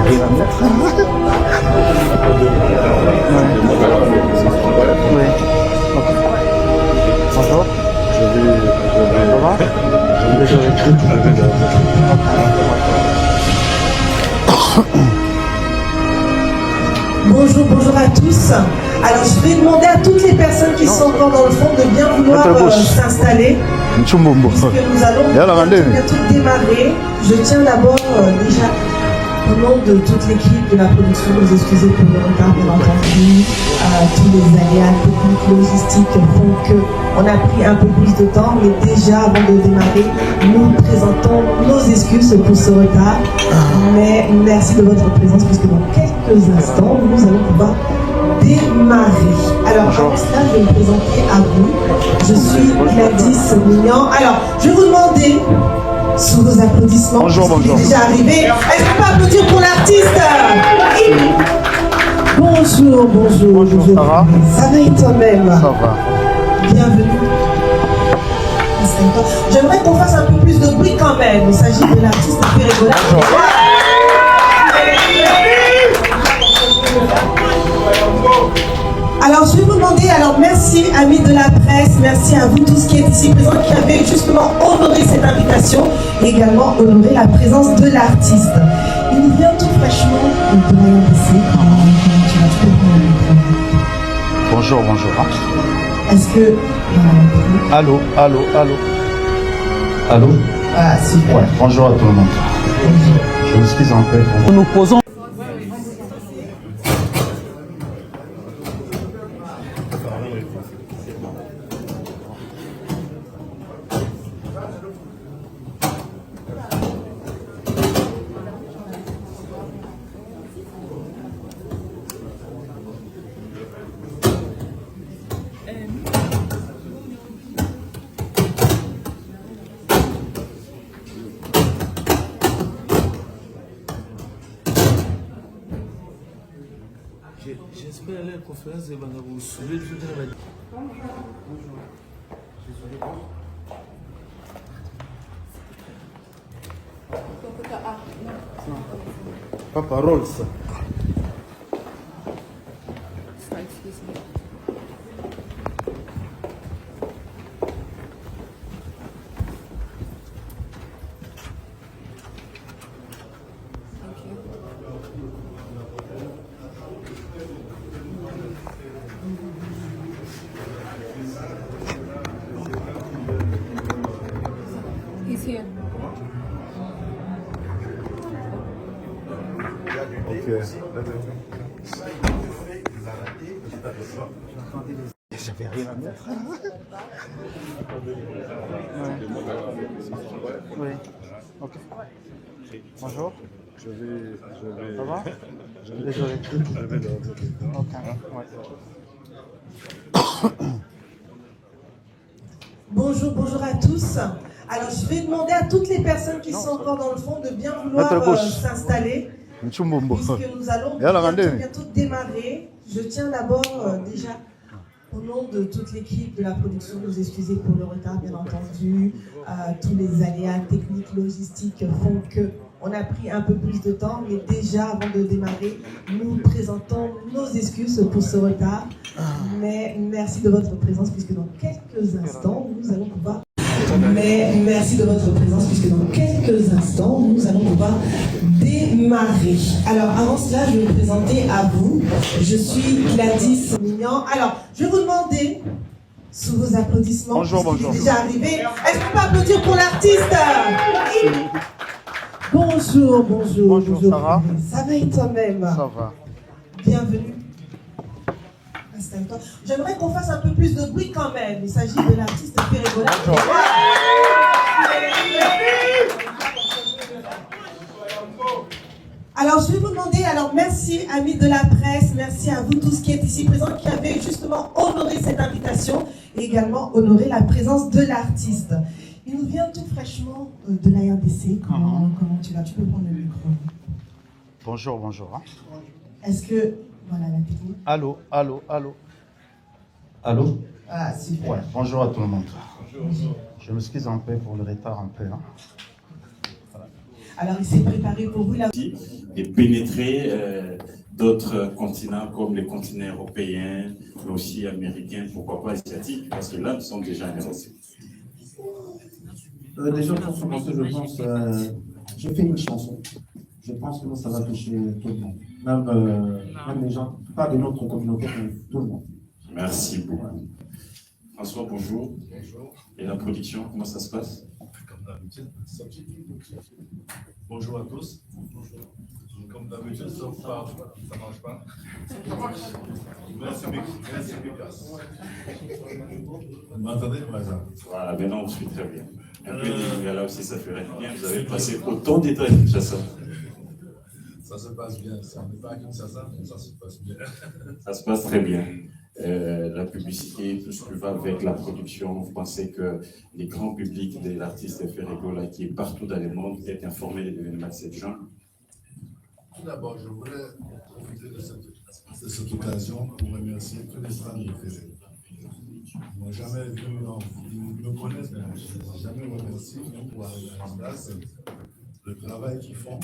rien à mettre. Oui. Ok. Bonjour. Ça va? Désolé. Bonjour, bonjour à tous. Alors, je vais demander à toutes les personnes qui sont encore dans le fond de bien vouloir s'installer. Puisque nous allons bientôt démarrer. Je tiens d'abord déjà au nom de toute l'équipe de la production, nous excuser pour le retard, bien entendu. Tous les aléas techniques, logistiques font qu'on a pris un peu plus de temps, mais déjà avant de démarrer, nous présentons nos excuses pour ce retard. Mais merci de votre présence, puisque dans quelques instants, nous allons pouvoir démarrer. Alors, avant cela, je vais me présenter à vous. Je suis Gladys Mignan. Alors, je vais vous demander, sous vos applaudissements, bonjour. Déjà arrivé. Est-ce qu'on peut applaudir pour l'artiste? Bonjour. Ça va? Ça va et toi-même? Ça va. Bienvenue. J'aimerais qu'on fasse un peu plus de bruit quand même. Il s'agit de l'artiste Pérégolade. Alors, je vais vous demander, merci amis de la presse, merci à vous tous qui êtes ici présents, qui avez justement honoré cette invitation, et également honoré la présence de l'artiste. Il nous vient tout fraîchement de l'ARDC. Bonjour. Est-ce que... Allô? Ah, super. Ouais, bonjour à tout le monde. Je m'excuse un peu. Nous posons. J'espère que la conférence va vous soulever tout à l'heure. Pas parole ça. He's here. Ok. J'avais rien à mettre. Oui. Ok. Bonjour. Ça va? Désolé. Ok. Ouais. Bonjour à tous. Alors, je vais demander à toutes les personnes qui sont encore dans le fond de bien vouloir s'installer. Puisque nous allons bientôt démarrer. Je tiens d'abord déjà au nom de toute l'équipe de la production, nous excuser pour le retard, bien entendu. Tous les aléas techniques, logistiques font qu'on a pris un peu plus de temps, mais déjà avant de démarrer, nous présentons nos excuses pour ce retard. Mais merci de votre présence, puisque dans quelques instants, nous allons pouvoir... démarrer. Alors, avant cela, je vais me présenter à vous. Je suis Gladys Mignan. Alors, je vais vous demander, sous vos applaudissements, bonjour. Déjà arrivé. Est-ce qu'on peut applaudir pour l'artiste? Bonjour. Ça va? Ça va et toi-même? Ça va. Bienvenue. Installe-toi. J'aimerais qu'on fasse un peu plus de bruit quand même. Il s'agit de l'artiste Pérégolade. Alors, je vais vous demander, merci amis de la presse, merci à vous tous qui êtes ici présents, qui avez justement honoré cette invitation et également honoré la présence de l'artiste. Il nous vient tout fraîchement de la RDC. Comment tu vas? Tu peux prendre le micro. Bonjour. Est-ce que... Voilà la technique. Allô? Ah, super. Ouais, bonjour à tout le monde. Je m'excuse un peu pour le retard, un peu. Voilà. Alors il s'est préparé pour vous là. Et pénétrer d'autres continents comme les continents européens, mais aussi américains, pourquoi pas asiatiques, parce que là, nous sommes déjà intéressés. Déjà, pour commencer, je pense, je fais une chanson. Je pense que ça va toucher tout le monde. Même les gens, pas de notre communauté, mais tout le monde. Merci beaucoup. François, bonjour. Bonjour. Et la production, comment ça se passe? Comme d'habitude, bonjour à tous. Comme d'habitude, sauf pas, ça marche pas. Merci, Bécasse. Vous m'entendez? Voilà, maintenant on suit très bien. Un peu de là aussi, ça ferait bien. Vous avez passé autant de temps à Kinshasa. Ça se passe bien. Ça n'est pas à Kinshasa, mais ça se passe bien. Ça se passe très bien. La publicité, tout ce qui va avec la production, vous pensez que les grands publics de l'artiste Ferrego, là, qui est partout dans le monde, est informé des événements de cette genre? Tout d'abord, je voulais profiter de cette occasion pour remercier tous les fans de Ferrego. Ils n'ont jamais vu, ils me connaissent, mais je n'ai jamais remercié pour arriver à ça. Le travail qu'ils font.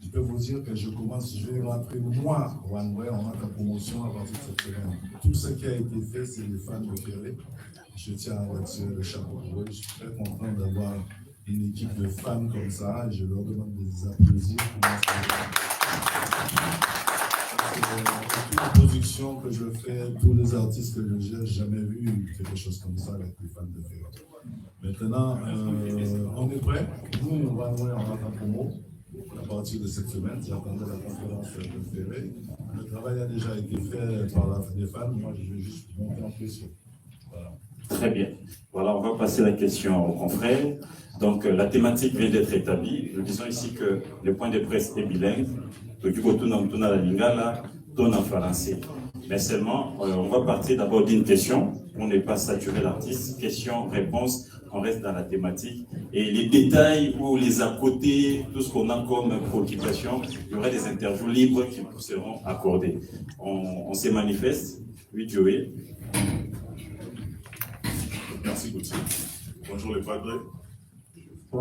Je peux vous dire que je vais rentrer moi, OneWay, en tant que promotion à partir de cette semaine. Tout ce qui a été fait, c'est les fans de Ferré. Je tiens à retirer le chapeau pour eux. Je suis très content d'avoir une équipe de fans comme ça. Je leur demande des applaudissements pour toute la production que je fais, tous les artistes que je gère, jamais vu quelque chose comme ça avec les fans de Ferré. Maintenant, on est prêt. Nous, OneWay, en tant que promo. À partir de cette semaine, j'attendais la conférence de Ferré. Le travail a déjà été fait par les fans. Moi, je vais juste monter en pression. Voilà. Très bien. Voilà, on va passer la question aux confrères. Donc, la thématique vient d'être établie. Nous disons ici que le point de presse est bilingue. Donc, tout dans la lingala, tout en français. Mais seulement, on va partir d'abord d'une question pour ne pas saturer l'artiste. Question, réponse. On reste dans la thématique. Et les détails ou les à côté, tout ce qu'on a comme préoccupation, il y aura des interviews libres qui vous seront accordées. On se manifeste. Oui, Joey. Merci, Gauthier. Bonjour les padres.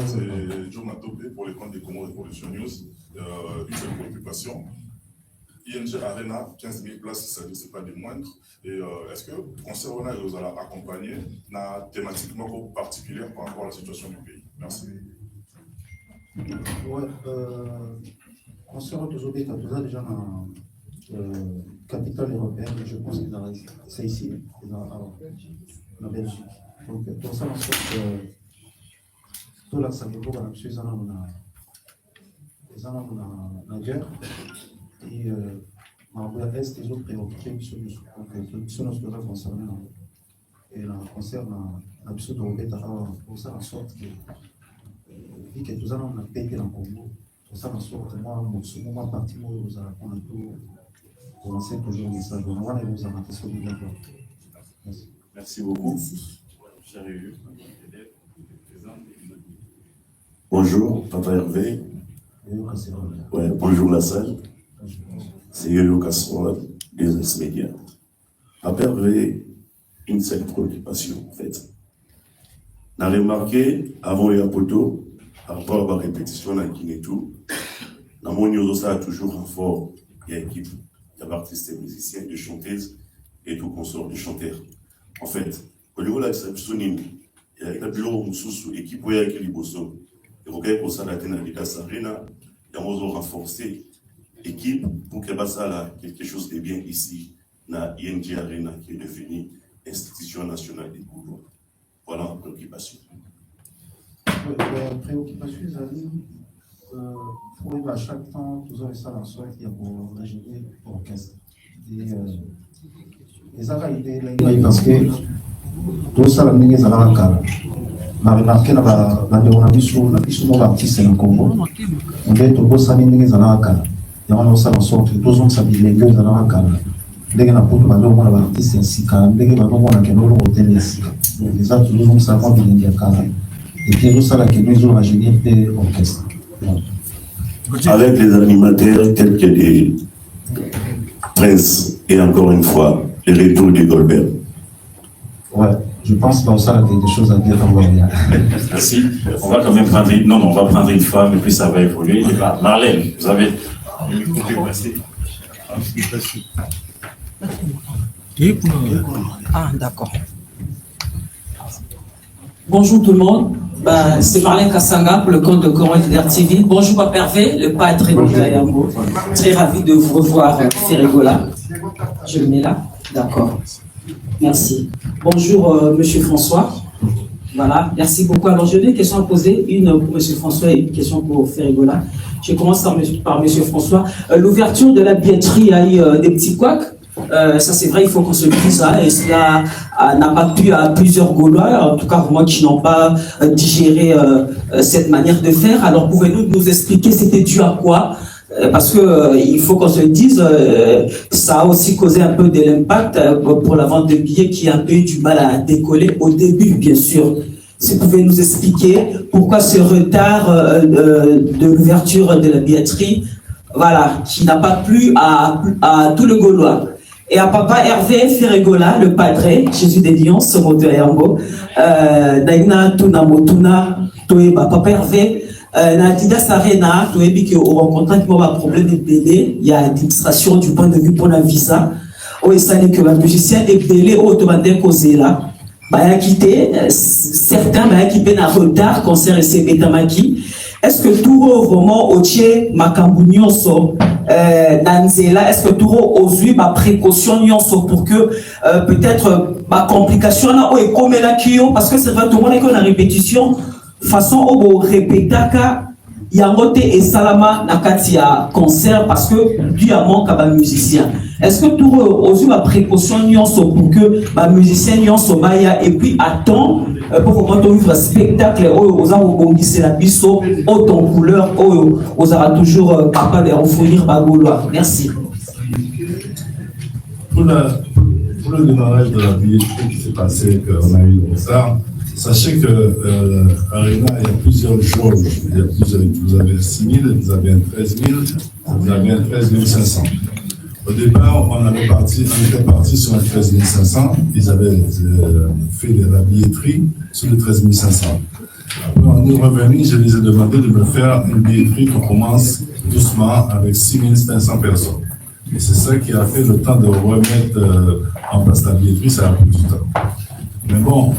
C'est Joe Matopé pour les comptes des Comores Revolution News. Une seule préoccupation. ING Arena, 15 000 places, ça ne c'est pas des moindres. Et est-ce que le conseil vous allez accompagner thématiquement particulière par rapport à la situation du pays? Merci. Oui, conseil aujourd'hui, tu as déjà dans la capitale européenne, je pense que c'est ici, dans la Belgique. Donc, pour ça, en sorte que tout là, ça veut dire que je suis dans la guerre. Et est les autres préoccupés sur nos projets concernés et la concerne l'absurde de pour ça en sorte que vu que tout ça on a payé dans le Congo pour ça en sorte moi ce moment parti où nous avons tout commencé toujours le message on va nous en sur le d'accord. Merci beaucoup. Bonjour, Papa Hervé. Ouais, bonjour la salle. C'est Yo-Yo Casserole, des ex-médias. Papa Hervé, une seule préoccupation, en fait. On a remarqué, avant et à Poto, par rapport à la répétition dans Kinetou, dans mon niveau, ça a toujours un fort. Il y a une équipe, il y a artistes et musiciens, des chanteuses et tout consort de chanteurs. En fait, au niveau de la distribution, il y a un bureau sous l'équipe où il y a qui liboso. Et vous voyez pour ça, la Ténalidas Arena, il y a un renforcé l'équipe pour que ça là quelque chose de bien ici, dans ING Arena qui est devenue institution nationale des Goulois. Voilà la préoccupation. La préoccupation, c'est-à-dire, pour à chaque temps, tout ça, dans soi, il y a pour régénérer l'orchestre. Et ça va aider parce que tout ça, la ligne, ça va en calme. On a remarqué la sur l'artiste dans le Congo. On est au bout de la ligne, ça va en calme. Il y a un sorte de deux ans, ça dit les deux, ça va en calme. Dès qu'on a pour le artiste ainsi, dès qu'on a pour le hôtel ainsi. Donc, les autres, nous avons ça pour le calme. Et puis, nous, ça, la nous avons ingénié l'orchestre. Avec les animateurs tels que des Prince et encore une fois, le retour de Goldberg. Ouais, je pense que ça a quelque chose à dire dans le. Merci. On va quand même prendre on va prendre une femme et puis ça va évoluer. Marlène, vous avez le micro passé. Ah, d'accord. Bonjour tout le monde. C'est Marlène Kassanga pour le compte de Coran TV. Bonjour Papa Hervé, le padre de Yambo. Très ravi de vous revoir, Ferregola. Je le mets là. D'accord. Merci. Bonjour Monsieur François. Voilà, merci beaucoup. Alors j'ai deux questions à poser, une pour Monsieur François et une question pour Ferregola. Je commence par Monsieur François. L'ouverture de la billetterie a eu des petits couacs. Ça c'est vrai, il faut qu'on se le dise, hein, et cela n'a pas plu à plusieurs Gaulois, en tout cas pour moi qui n'ont pas digéré cette manière de faire. Alors pouvez-vous nous expliquer c'était dû à quoi? Parce que il faut qu'on se le dise, ça a aussi causé un peu de l'impact pour la vente de billets qui a un peu eu du mal à décoller au début, bien sûr. Si vous pouvez nous expliquer pourquoi ce retard de l'ouverture de la billetterie, voilà, qui n'a pas plu à tout le Gaulois. Et à Papa Hervé Ferregola, le padre, Jésus des Lions, ce mot de Yambo, Daina Tuna Motuna, Toeba, Papa Hervé, Nadidas Arena, Toebi qui au rencontrant qui a un problème de délai, il y a l'administration du point de vue pour la visa, où il s'agit que le musicien est délai au Tomandé causé là. Bah, quitté, certains qui viennent en retard, concert et c'est Betamaki. Est-ce que tout vraiment au Tché, Makambunyoso, Nanzela, est-ce que tout aujourd'hui ma précaution nyonso pour que peut-être ma complication là ou est comme la kio parce que c'est vrai tout le monde est qu'on a répétition façon au répétaka yangote et salama nakati ya concert parce que lui a manque à musicien. Est-ce que tout aujourd'hui ma précaution nyonso pour que ma musicien nyonso baya et puis attend pour vraiment vivre un spectacle aux gens la biso autant couleur aux aura toujours capable de offrir Bagolois. Merci. Pour le démarrage de la billetterie qui s'est passé, qu'on a eu le retard, sachez que Arena, il y a plusieurs jours. Vous avez 6 000, vous avez un 13 000, vous avez un 13 500. Au départ, on était parti sur un 13 500. Ils avaient fait de la billetterie sur le 13 500. Après, on est revenu, je les ai demandé de me faire une billetterie qui commence doucement avec 6 500 personnes. Et c'est ça qui a fait le temps de remettre en place la billetterie, ça a pris du temps. Mais bon,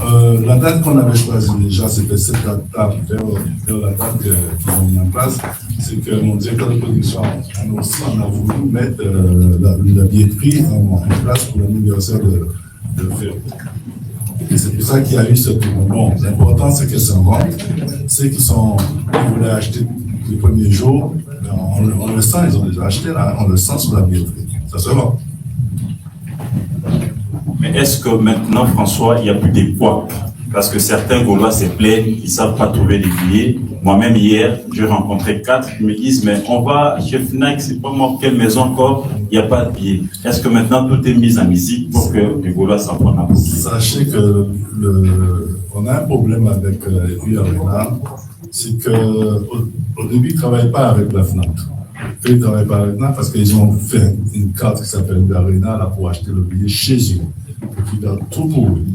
la date qu'on avait choisie déjà, c'était cette date, vers la date qu'ils ont mis en place. C'est que mon directeur de production, on a voulu mettre la billetterie en place pour l'anniversaire de Ferro. Et c'est pour ça qu'il y a eu ce tournoi. Bon, l'important, c'est que ça rentre. Ceux qui voulaient acheter les premiers jours, on le sent, ils ont déjà acheté, là, on le sent sur la billetterie. Ça se vend. Mais est-ce que maintenant, François, il n'y a plus des poids? Parce que certains Gaulois se plaignent, ils ne savent pas trouver des billets. Moi-même, hier, j'ai rencontré 4 qui me disent, mais on va chez Fnac, c'est pas moi, quelle maison encore, il n'y a pas de billets. Est-ce que maintenant, tout est mis en musique pour que les Gaulois s'en prennent un peu? Sachez que on a un problème avec Arena, c'est qu'au début, ils ne travaillent pas avec la Fnac. Ils ne travaillent pas avec la Fnac parce qu'ils ont fait une carte qui s'appelle Arena là, pour acheter le billet chez eux. Ils donnent tout pour eux.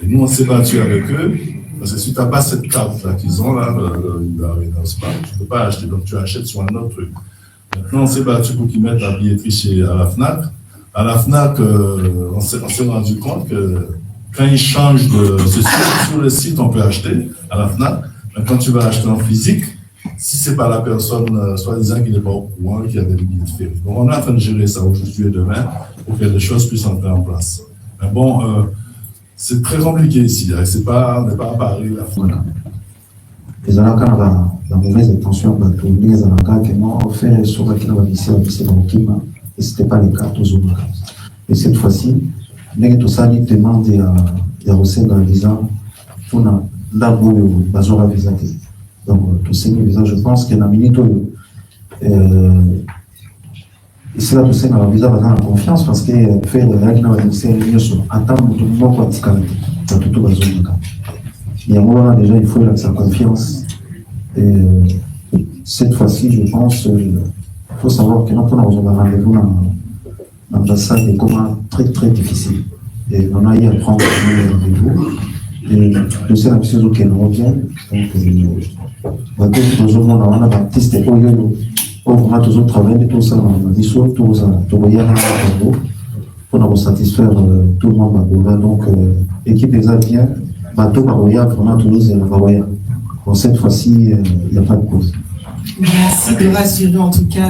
Et nous, on s'est battu avec eux, parce que si tu n'as pas cette carte-là qu'ils ont, là, tu ne peux pas acheter, donc tu achètes sur un autre truc. Maintenant, on s'est battu pour qu'ils mettent la billetterie à la Fnac. À la Fnac, on s'est rendu compte que quand ils changent c'est sur le site, on peut acheter à la Fnac, mais quand tu vas acheter en physique, si ce n'est pas la personne, soi-disant qui n'est pas au courant, qui avait le billet de ferry. Donc, on est en train de gérer ça aujourd'hui et demain pour que les choses puissent entrer en place. Mais bon, c'est très compliqué ici. On n'est pas à Paris. Voilà. Les Alaka, la mauvaise intention, les Alaka qui m'ont offert sur la ici dans le climat, et ce n'était pas le cas toujours. Et cette fois-ci, tout ça, il demande à recevoir un visa pour d'abord la visa. Donc, tout ces visa, je pense qu'il y a un minute. Et c'est là tout ça, on visa en confiance parce que faire des règles dans une série sur attendre tout le monde pour dans toute la zone. Il y a un moment déjà, il faut sa confiance. Et cette fois-ci, je pense, il faut savoir que nous avons un rendez-vous dans l'ambassade est comment très très difficile. Et on a eu à prendre rendez-vous. Et le seul ambition qui nous revient, donc, on a Baptiste et Oyoyo. On a toujours travaillé tout ça, on a dit sur tout ça, tout pour satisfaire tout le monde. Donc, l'équipe des Aviens, bateau Baroya, vraiment Toulouse et Baroya. Bon, cette fois-ci, il n'y a pas de cause. Merci de rassurer en tout cas.